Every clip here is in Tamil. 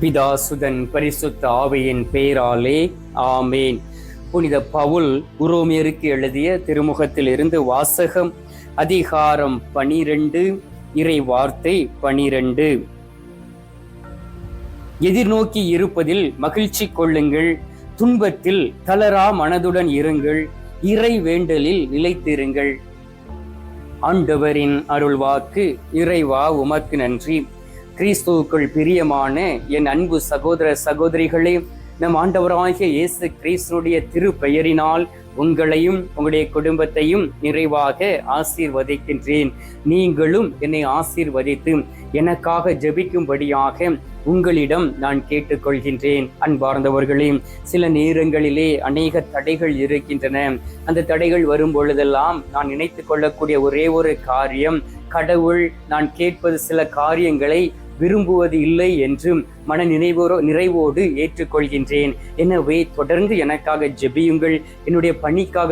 பிதா சுதன் பரிசுத்த ஆவியின் பெயராலே ஆமேன். புனித பவுல் உரோமியருக்கு எழுதிய திருமுகத்தில் இருந்து வாசகம். அதிகாரம் 12, இறை வார்த்தை 12. எதிர்நோக்கி இருப்பதில் மகிழ்ச்சி கொள்ளுங்கள், துன்பத்தில் தளரா மனதுடன் இருங்கள், இறை வேண்டலில் நிலைத்திருங்கள். ஆண்டவரின் அருள்வாக்கு. இறைவா உமக்கு நன்றி. கிறிஸ்துவுக்குள் பிரியமான என் அன்பு சகோதர சகோதரிகளே, நம் ஆண்டவராகிய இயேசு கிறிஸ்துடைய திருப்பெயரினால் உங்களையும் உங்களுடைய குடும்பத்தையும் நிறைவாக ஆசீர்வதிக்கின்றேன். நீங்களும் என்னை ஆசீர்வதித்து எனக்காக ஜெபிக்கும்படியாக உங்களிடம் நான் கேட்டுக்கொள்கின்றேன். அன்பார்ந்தவர்களே, சில நேரங்களிலே அநேக தடைகள் இருக்கின்றன. அந்த தடைகள் வரும் பொழுதெல்லாம் நான் நினைத்து கொள்ளக்கூடிய ஒரே ஒரு காரியம், கடவுள் நான் கேட்பது சில காரியங்களை விரும்புவது இல்லை என்று மன நிறைவோடு ஏற்றுக்கொள்கின்றேன். எனவே தொடர்ந்து எனக்காக ஜெபியுங்கள், என்னுடைய பணிக்காக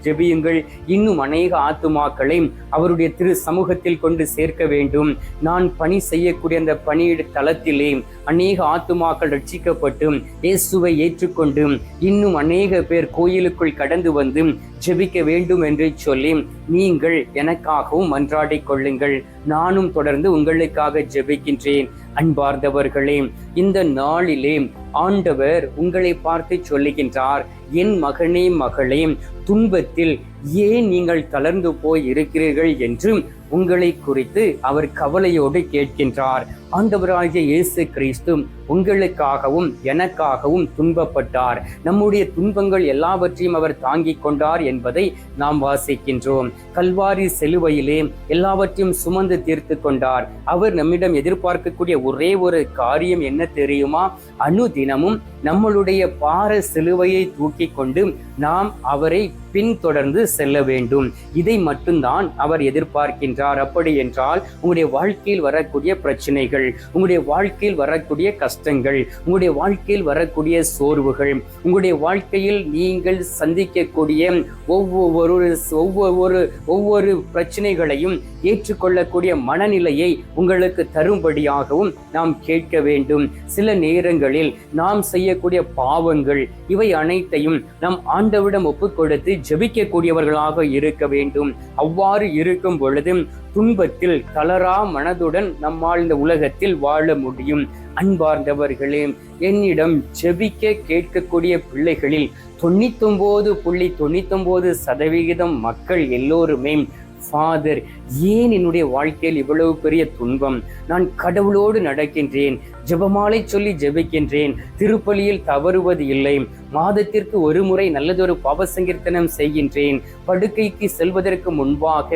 ஜெபியுங்கள். இன்னும் அநேக ஆத்துமாக்களை அவருடைய திரு சமூகத்தில் கொண்டு சேர்க்க வேண்டும். நான் பணி செய்யக்கூடிய அந்த பணியிட தளத்திலே அநேக ஆத்துமாக்கள் ரட்சிக்கப்பட்டு இயேசுவை ஏற்றுக்கொண்டு இன்னும் அநேக பேர் கோயிலுக்குள் கடந்து வந்து ஜெபிக்க வேண்டும் என்று சொல்லி நீங்கள் எனக்காகவும் மன்றாடிக் கொள்ளுங்கள். நானும் தொடர்ந்து உங்களுக்காக ஜெபிக்கின்றேன். அன்பார்ந்தவர்களே, இந்த நாளிலே ஆண்டவர் உங்களை பார்த்து சொல்லுகின்றார், என் மகனே மகளே, துன்பத்தில் ஏன் நீங்கள் தளர்ந்து போய் இருக்கிறீர்கள் என்று உங்களை குறித்து அவர் கவலையோடு கேட்கின்றார். ஆண்டவராகிய இயேசு கிறிஸ்து உங்களுக்காகவும் எனக்காகவும் துன்பப்பட்டார். நம்முடைய துன்பங்கள் எல்லாவற்றையும் அவர் தாங்கிக் கொண்டார் என்பதை நாம் வாசிக்கின்றோம். கல்வாரி சிலுவையிலே எல்லாவற்றையும் சுமந்து தீர்த்து கொண்டார். அவர் நம்மிடம் எதிர்பார்க்கக்கூடிய ஒரே ஒரு காரியம் என்ன தெரியுமா? அனுதினமும் நம்மளுடைய பார சிலுவையை தூக்கி கொண்டு நாம் அவரை பின்தொடர்ந்து செல்ல வேண்டும். இதை மட்டும்தான் அவர் எதிர்பார்க்கின்றார். அப்படி என்றால் உங்களுடைய வாழ்க்கையில் வரக்கூடிய பிரச்சனைகள், உங்களுடைய வாழ்க்கையில் வரக்கூடிய கஷ்டங்கள், உங்களுடைய வாழ்க்கையில் வரக்கூடிய சோர்வுகள், உங்களுடைய வாழ்க்கையில் நீங்கள் சந்திக்கக்கூடிய ஒவ்வொரு பிரச்சனைகளையும் ஏற்றுக்கொள்ளக்கூடிய மனநிலையை உங்களுக்கு தரும்படியாகவும் நாம் கேட்க வேண்டும். சில நேரங்களில் நாம் செய்யக்கூடிய பாவங்கள் இவை அனைத்தையும் நாம் ஆண்டவரிடம் ஒப்புக் கொடுத்து ஜெபிக்கக்கூடியவர்களாக இருக்க வேண்டும். அவ்வாறு இருக்கும் பொழுது துன்பத்தில் தளரா மனதுடன் நம்மால் இந்த உலகத்தில் வாழ முடியும். அன்பார்ந்தவர்களே, என்னிடம் ஜெபிக்க கேட்கக்கூடிய பிள்ளைகளில் 99.99% மக்கள் எல்லோருமே, ஃபாதர், ஏன் என்னுடைய வாழ்க்கையில் இவ்வளவு பெரிய துன்பம்? நான் கடவுளோடு நடக்கின்றேன், ஜெபமாலை சொல்லி ஜெபிக்கின்றேன், திருப்பலியில் தவறுவது இல்லை, மாதத்திற்கு ஒரு முறை நல்லதொரு பாவ சங்கீர்த்தனம் செய்கின்றேன், படுக்கைக்கு செல்வதற்கு முன்பாக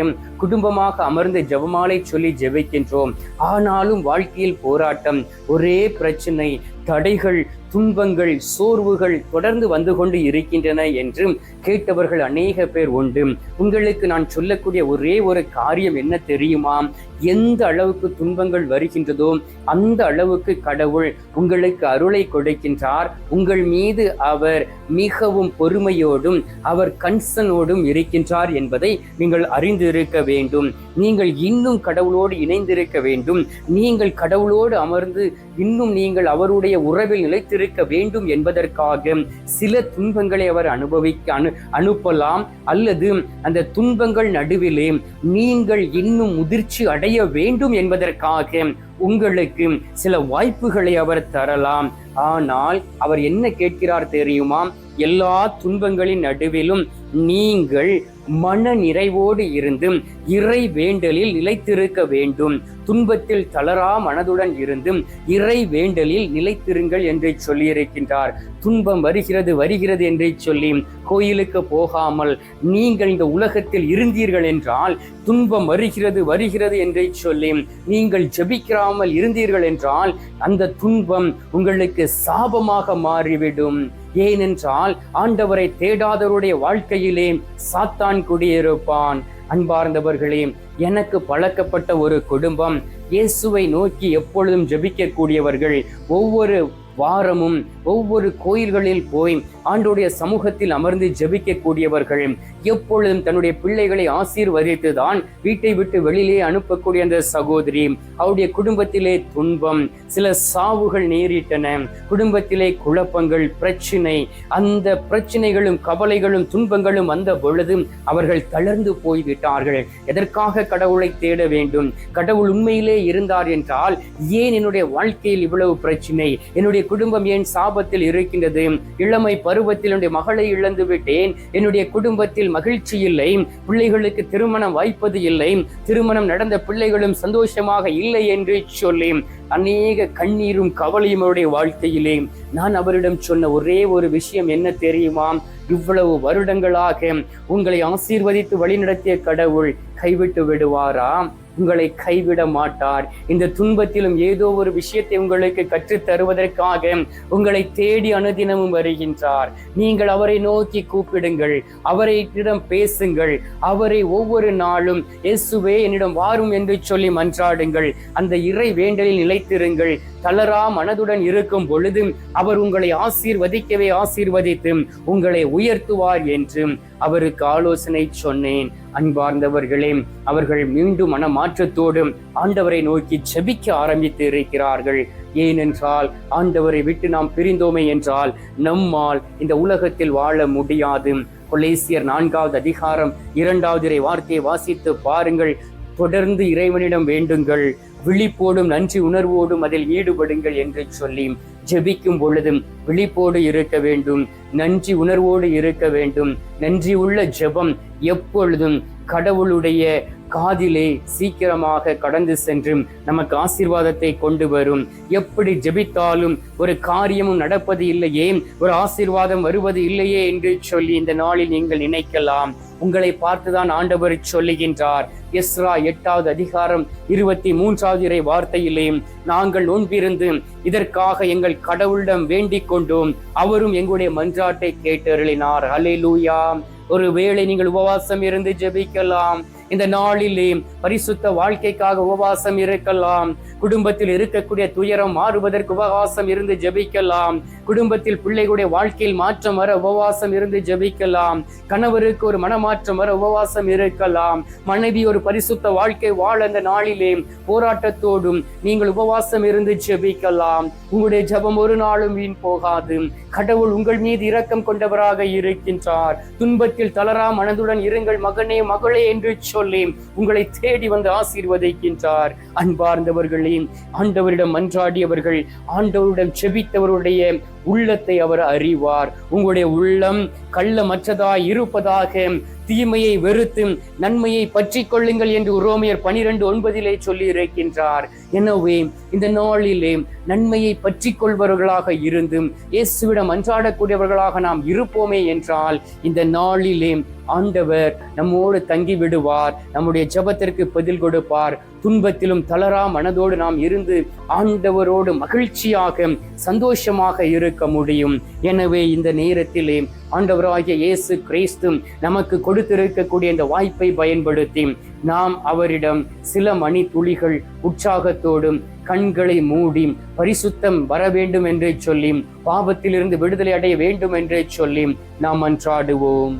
குடும்பமாக அமர்ந்து ஜெபமாலை சொல்லி ஜெபிக்கின்றோம். ஆனாலும் வாழ்க்கையில் போராட்டம், ஒரே பிரச்சனை, தடைகள், துன்பங்கள், சோர்வுகள் தொடர்ந்து வந்து கொண்டு இருக்கின்றன என்று கேட்டவர்கள் அநேக பேர் உண்டு. உங்களுக்கு நான் சொல்லக்கூடிய ஒரே ஒரு காரியம் என்ன தெரியுமா? எந்த அளவுக்கு துன்பங்கள் வருகின்றதோ அந்த அளவுக்கு கடவுள் உங்களுக்கு அருளை கொடுக்கின்றார். உங்கள் மீது அவர் மிகவும் பொறுமையோடும் அவர் கன்சனோடும் இருக்கின்றார் என்பதை நீங்கள் அறிந்திருக்க வேண்டும். நீங்கள் இன்னும் கடவுளோடு இணைந்திருக்க வேண்டும். நீங்கள் கடவுளோடு அமர்ந்து இன்னும் நீங்கள் அவருடைய உறவில் நிலைத்திருக்க வேண்டும் என்பதற்காக சில துன்பங்களை அவர் அனுப்பலாம். அல்லது அந்த துன்பங்கள் நடுவிலே நீங்கள் இன்னும் முதிர்ச்சி அடைய வேண்டும் என்பதற்காக உங்களுக்கு சில வாய்ப்புகளை அவர் தரலாம். ஆனால் அவர் என்ன கேட்கிறார் தெரியுமா? எல்லா துன்பங்களின் நடுவிலும் நீங்கள் மன நிறைவோடு இருந்து இறை வேண்டலில் நிலைத்திருக்க வேண்டும். துன்பத்தில் தளரா மனதுடன் இருந்து இறை வேண்டலில் நிலைத்திருங்கள் என்று சொல்லியிருக்கின்றார். துன்பம் வருகிறது என்று சொல்லி கோயிலுக்கு போகாமல் நீங்கள் இந்த உலகத்தில் இருந்தீர்கள் என்றால், துன்பம் வருகிறது என்று சொல்லி நீங்கள் ஜெபிக்காமல் இருந்தீர்கள் என்றால், அந்த துன்பம் உங்களுக்கு சாபமாக மாறிவிடும். ஏனென்றால் ஆண்டவரை தேடாதவருடைய வாழ்க்கையிலே சாத்தான் குடியிருப்பான். அன்பார்ந்தவர்களே, எனக்கு பழக்கப்பட்ட ஒரு குடும்பம், இயேசுவை நோக்கி எப்பொழுதும் ஜெபிக்கக்கூடியவர்கள், ஒவ்வொரு வாரமும் ஒவ்வொரு கோயில்களில் போய் ஆண்டோடைய சமூகத்தில் அமர்ந்து ஜெபிக்கக்கூடியவர்கள். எப்பொழுதும் தன்னுடைய பிள்ளைகளை ஆசீர்வதித்துதான் வீட்டை விட்டு வெளியிலே அனுப்பக்கூடிய அந்த சகோதரி, அவருடைய குடும்பத்திலே துன்பம், சில சாவுகள் நேரிட்டன, குடும்பத்திலே குழப்பங்கள், பிரச்சனை, அந்த பிரச்சனைகளும் கவலைகளும் துன்பங்களும் வந்த பொழுது அவர்கள் தளர்ந்து போய்விட்டார்கள். எதற்காக கடவுளை தேட வேண்டும்? கடவுள் உண்மையிலே இருந்தார் என்றால் ஏன் என்னுடைய வாழ்க்கையில் இவ்வளவு பிரச்சனை? என்னுடைய குடும்பம் ஏன் சாபத்தில் இருக்கின்றது? இளமை பருவத்தில் என்னுடைய மகளை இழந்து விட்டேன், என்னுடைய குடும்பத்தில் மகிழ்ச்சி இல்லை, பிள்ளைகளுக்கு திருமணம் வாய்ப்பது இல்லை, திருமணம் நடந்த பிள்ளைகளும் சந்தோஷமாக இல்லை என்று சொல்லி அநேக கண்ணீரும் கவலையும் அவருடைய வாழ்க்கையிலே நான் அவரிடம் சொன்ன ஒரே ஒரு விஷயம் என்ன தெரியுமா? இவ்வளவு வருடங்களாக உங்களை ஆசீர்வதித்து வழிநடத்திய கடவுள் கைவிட்டு விடுவாரா? உங்களை கைவிட மாட்டார். இந்த துன்பத்திலும் ஏதோ ஒரு விஷயத்தை உங்களுக்கு கற்றுத் தருவதற்காக உங்களை தேடி அனுதினமும் வருகின்றார். நீங்கள் அவரை நோக்கி கூப்பிடுங்கள், அவரிடம் பேசுங்கள், அவரை ஒவ்வொரு நாளும் இயேசுவே என்னிடம் வாரும் என்று சொல்லி மன்றாடுங்கள். அந்த இறை வேண்டலில் நிலைத்திருங்கள். தளரா மனதுடன் இருக்கும் பொழுது அவர் உங்களை ஆசீர்வதிக்கவே ஆசீர்வதித்து உங்களை உயர்த்துவார் என்று அவருக்கு ஆலோசனை சொன்னேன். அன்பார்ந்தவர்களே, அவர்கள் மீண்டும் மனமாற்றத்தோடு ஆண்டவரை நோக்கி ஜெபிக்க ஆரம்பித்து இருக்கிறார்கள். ஏனென்றால் ஆண்டவரை விட்டு நாம் பிரிந்தோமே என்றால் நம்மால் இந்த உலகத்தில் வாழ முடியாது. கொலேசியர் 4வது அதிகாரம் 2வது வார்த்தையை வாசித்து பாருங்கள். தொடர்ந்து இறைவனிடம் வேண்டுங்கள், விழிப்போடும் நன்றி உணர்வோடும் அதில் ஈடுபடுங்கள் என்று சொல்லி ஜெபிக்கும் பொழுதும் விழிப்போடு இருக்க வேண்டும், நன்றி உணர்வோடு இருக்க வேண்டும். நன்றி உள்ள ஜெபம் எப்பொழுதும் கடவுளுடைய காதிலே சீக்கிரமாக கடந்து சென்று நமக்கு ஆசீர்வாதத்தை கொண்டு வரும். எப்படி ஜெபித்தாலும் ஒரு காரியமும் நடப்பது இல்லையே, ஒரு ஆசீர்வாதம் வருவது இல்லையே என்று சொல்லி இந்த நாளில் நீங்கள் நினைக்கலாம். உங்களை பார்த்துதான் ஆண்டவர் சொல்லுகின்றார். எஸ்ரா 8வது அதிகாரம் 23வது வார்த்தையிலே, நாங்கள் நோன்பிருந்து இதற்காக எங்கள் கடவுளிடம் வேண்டிக் கொண்டோம், அவரும் எங்களுடைய மன்றாட்டை கேட்டருளினார். அல்லேலூயா. ஒருவேளை நீங்கள் உபவாசம் இருந்து ஜெபிக்கலாம். இந்த நாளிலே பரிசுத்த வாழ்க்கைக்காக உபவாசம் இருக்கலாம். குடும்பத்தில் இருக்கக்கூடிய துயரம் மாறுவதற்கு உபவாசம் இருந்து ஜெபிக்கலாம். குடும்பத்தில் பிள்ளைகளுடைய வாழ்க்கையில் மாற்றம் வர உபவாசம் இருந்து ஜெபிக்கலாம். கணவருக்கு ஒரு மனமாற்றம் வர உபவாசம் இருக்கலாம். மனைவி ஒரு பரிசுத்த வாழ்க்கை வாழ இந்த நாளிலே போராட்டத்தோடும் நீங்கள் உபவாசம் இருந்து ஜெபிக்கலாம். உங்களுடைய ஜெபம் ஒரு நாளும் வீண் போகாது. கடவுள் உங்கள் மீது இரக்கம் கொண்டவராக இருக்கின்றார். துன்பத்தில் தளரா மனதுடன் இருங்கள் மகனே மகளே என்று சொல்லி உங்களை தேடி வந்து ஆசீர்வதிக்கின்றார். அன்பார்ந்தவர்களே, ஆண்டவரிடம் மன்றாடியவர்கள், ஆண்டவரிடம் செபித்தவருடைய உள்ளத்தை அவர் அறிவார். உங்களுடைய உள்ளம் கள்ளமற்றதாய் இருப்பதாக தீமையை வெறுத்து நன்மையை பற்றி கொள்ளுங்கள் என்று ரோமியர் 12:9 சொல்லி இருக்கின்றார். எனவே இந்த நாளிலே நன்மையை பற்றி கொள்பவர்களாக இருந்தும் இயேசுவிடம் அன்றாடக்கூடியவர்களாக நாம் இருப்போமே என்றால் இந்த நாளிலே ஆண்டவர் நம்மோடு தங்கி விடுவார். நம்முடைய ஜெபத்திற்கு பதில் கொடுப்பார். துன்பத்திலும் தளரா மனதோடு நாம் இருந்து ஆண்டவரோடு மகிழ்ச்சியாக சந்தோஷமாக இருக்க முடியும். எனவே இந்த நேரத்திலே ஆண்டவராகிய இயேசு கிறிஸ்து நமக்கு கொடுத்திருக்கக்கூடிய இந்த வாய்ப்பை பயன்படுத்தி நாம் அவரிடம் சில மணி துளிகள் உற்சாகத்தோடும் கண்களை மூடி பரிசுத்தம் வர வேண்டும் என்று சொல்லி, பாவத்திலிருந்து விடுதலை அடைய வேண்டும் என்று சொல்லி நாம் மன்றாடுவோம்.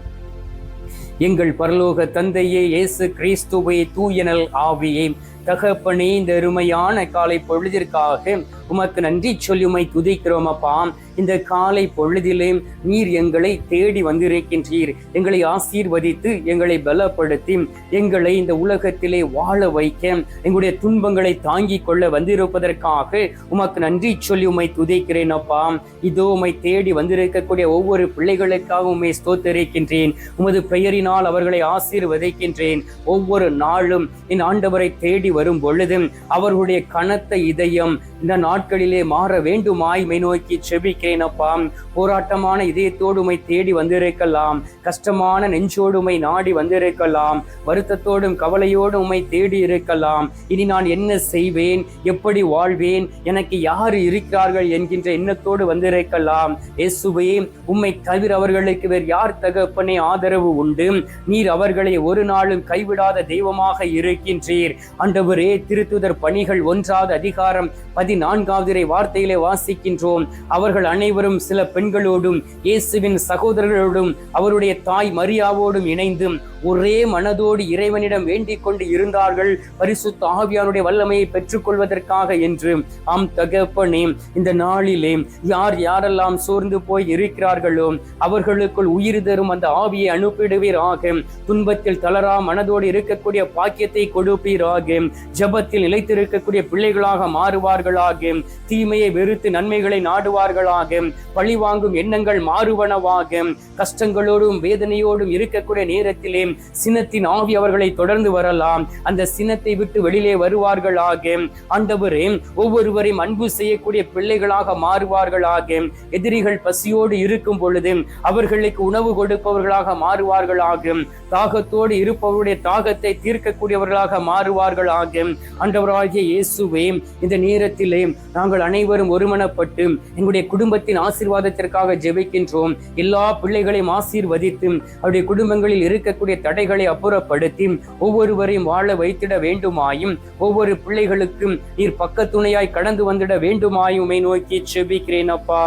எங்கள் பரலோக தந்தையே, இயேசு கிறிஸ்துவே, தூயனல் ஆவியே, தகப்பனே, இந்த அருமையான காலை பொழுதிற்காக உமக்கு நன்றி சொல்லி உம்மை துதிக்கிறோம் அப்பா. இந்த காலை பொழுதிலே நீர் எங்களை தேடி வந்திருக்கின்றீர். எங்களை ஆசீர்வதித்து எங்களை பலப்படுத்தி எங்களை இந்த உலகத்திலே வாழ வைக்க எங்களுடைய துன்பங்களை தாங்கிக் கொள்ள வந்திருப்பதற்காக உமக்கு நன்றி சொல்லி உம்மை துதிக்கிறேன் அப்பா. இதோ உம்மை தேடி வந்திருக்கக்கூடிய ஒவ்வொரு பிள்ளைகளுக்காக உம்மை ஸ்தோத்திரிக்கின்றேன். உமது பெயரினால் அவர்களை ஆசீர்வதிக்கின்றேன். ஒவ்வொரு நாளும் என் ஆண்டவரை தேடி வரும் பொழுது அவர்களுடைய கனத்த இதயம் இந்த நாட்களிலே மாற வேண்டுமாய் மை நோக்கி செபிக்கிறேன் அப்பா. போராட்டமான இதயத்தோடு உம்மை தேடி வந்திருக்கலாம். கஷ்டமான நெஞ்சோடு உம்மை நாடி வந்திருக்கலாம். வருத்தத்தோடும் கவலையோடும் உம்மை தேடி இருக்கலாம். இனி நான் என்ன செய்வேன், எப்படி வாழ்வேன், எனக்கு யார் இருக்கிறார்கள் என்கின்ற எண்ணத்தோடு வந்திருக்கலாம். இயேசுவே, உம்மை தவிர அவர்களுக்கு வேறு யார் தகப்பனே ஆதரவு உண்டு? நீர் அவர்களை ஒரு நாளும் கைவிடாத தெய்வமாக இருக்கின்றீர். ஆண்டவரே, ஆண்டவரே, திருத்துதர் பணிகள் 1வது அதிகாரம் 14வது வார்த்தையிலே வாசிக்கின்றோம். அவர்கள் அனைவரும் சில பெண்களோடும் இயேசுவின் சகோதரர்களோடும் அவருடைய தாய் மரியாவோடும் இணைந்து ஒரே மனதோடு இறைவனிடம் வேண்டிக் கொண்டு இருந்தார்கள், பரிசுத்த ஆவியானுடைய வல்லமையை பெற்றுக்கொள்வதற்காக என்று. ஆம் தகப்பனே, இந்த நாளிலே யார் யாரெல்லாம் சோர்ந்து போய் இருக்கிறார்களோ அவர்களுக்குள் உயிர் தரும் அந்த ஆவியை அனுப்பிடுவீராக. துன்பத்தில் தளரா மனதோடு இருக்கக்கூடிய பாக்கியத்தை கொடுப்பீராக. ஜபத்தில் நிலைத்திருக்கக்கூடிய பிள்ளைகளாக மாறுவார்களாக. தீமையை வெறுத்து நன்மைகளை நாடுவார்களாக. பழிவாங்கும் எண்ணங்கள் மாறுவனவாக. கஷ்டங்களோடும் வேதனையோடும் இருக்கக்கூடிய நேரத்திலே சினத்தின் ஆவி அவர்களை தொடர்ந்து வரலாம். அந்த சினத்தை விட்டு வெளியிலே வருவார்களாக. ஆண்டவரே, ஒவ்வொருவரையும் அன்பு செய்யக்கூடிய பிள்ளைகளாக மாறுவார்களாக. எதிரிகள் பசியோடு இருக்கும் பொழுது அவர்களுக்கு உணவு கொடுப்பவர்களாக மாறுவார்களாக. தாகத்தோடு இருப்பவருடைய தாகத்தை தீர்க்கக்கூடியவர்களாக மாறுவார்களாக. ஆண்டவராகிய இயேசுவே, இந்த நேரத்திலே நாங்கள் அனைவரும் ஒருமனப்பட்டு எங்களுடைய குடும்பத்தின் ஆசீர்வாதத்திற்காக ஜெபிக்கின்றோம். எல்லா பிள்ளைகளையும் ஆசீர்வதித்து அவருடைய குடும்பங்களில் இருக்கக்கூடிய தடைகளை அப்புறப்படுத்தி ஒவ்வொருவரையும் வாழ வைத்திட வேண்டுமாயும், ஒவ்வொரு பிள்ளைகளுக்கும் நீர் பக்கத்துணையாய் கடந்து வந்திட வேண்டுமாயும் நோக்கி செபிக்கிறேன். அப்பா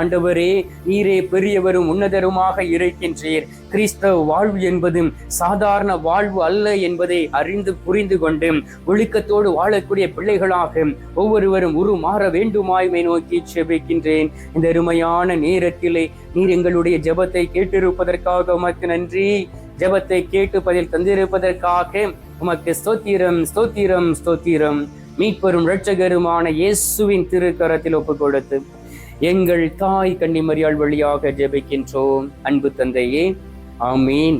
ஆண்டவரே, நீரே பெரியவரும் உன்னதருமாக இருக்கின்றீர். கிறிஸ்தவ வாழ்வு என்பது சாதாரண வாழ்வு அல்ல என்பதை அறிந்து புரிந்து கொண்டு ஒழுக்கத்தோடு வாழக்கூடிய பிள்ளைகளாக ஒவ்வொருவரும் உருமாற வேண்டுமாய் நோக்கி செபிக்கின்றேன். இந்த அருமையான நேரத்திலே நீர் எங்களுடைய ஜெபத்தை கேட்டிருப்பதற்காக உமக்கு நன்றி. ஜெபத்தை கேட்டு பதில் தந்திருப்பதற்காக உமக்கு ஸ்தோத்திரம், ஸ்தோத்திரம், ஸ்தோத்திரம். மீட்பெரும் இரட்சகருமான இயேசுவின் திருக்கரத்தில் ஒப்புக் கொடுத்து எங்கள் தாய் கன்னிமரியாள் வழியாக ஜெபிக்கின்றோம். அன்பு தந்தையே, ஆமீன்.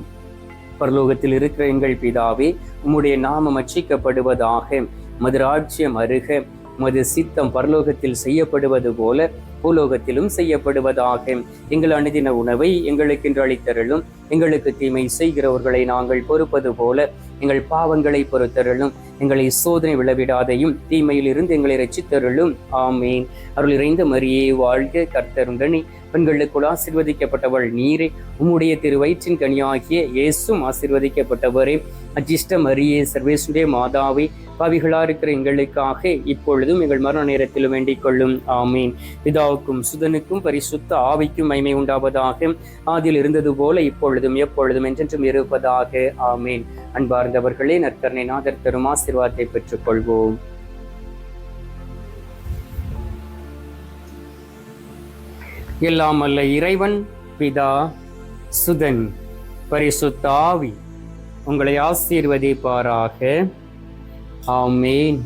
பரலோகத்தில் இருக்கிற எங்கள் பிதாவே, உம்முடைய நாமம் அர்ச்சிக்கப்படுவதாக. உமது ராஜ்யம் அருக. உமது சித்தம் பரலோகத்தில் செய்யப்படுவது போல பூலோகத்திலும் செய்யப்படுவதாக. எங்கள் அனுதின உணவை எங்களுக்கு இன்று அளித்தருளும். எங்களுக்கு தீமை செய்கிறவர்களை நாங்கள் பொறுப்பது போல எங்கள் பாவங்களை பொறுத்தருளும். எங்களை சோதனை விளைவிடாதையும் தீமையில் இருந்து எங்களை ரட்சித்தருளும். ஆமீன். அருள் இறைந்த மரியே வாழ்க, கர்த்தருடனே பெண்களுக்குள் ஆசீர்வதிக்கப்பட்டவள் நீரே. உம்முடைய திருவயிற்றின் கனியாகிய இயேசும் ஆசீர்வதிக்கப்பட்டவரே. அஜிஷ்ட மரியே, சர்வேசுடைய மாதாவே, பாவிகளா இருக்கிற எங்களுக்காக இப்பொழுதும் எங்கள் மரண நேரத்திலும் வேண்டிக் கொள்ளும். ஆமீன். பிதாவுக்கும் சுதனுக்கும் பரிசுத்த ஆவிக்கும் மகிமை உண்டாவதாக. ஆதியில் இருந்தது போல இப்பொழுதும் எப்பொழுதும் என்றென்றும் இருப்பதாக. ஆமீன். அன்பார்ந்தவர்களே, நற்கருணை நாதர் தரும் ஆசீர்வாதத்தை பெற்றுக் கொள்வோம். எல்லாம் அல்ல இறைவன் பிதா, சுதன், பரிசுத்த ஆவி உங்களை ஆசீர்வதிப்பாராக. ஆமீன்.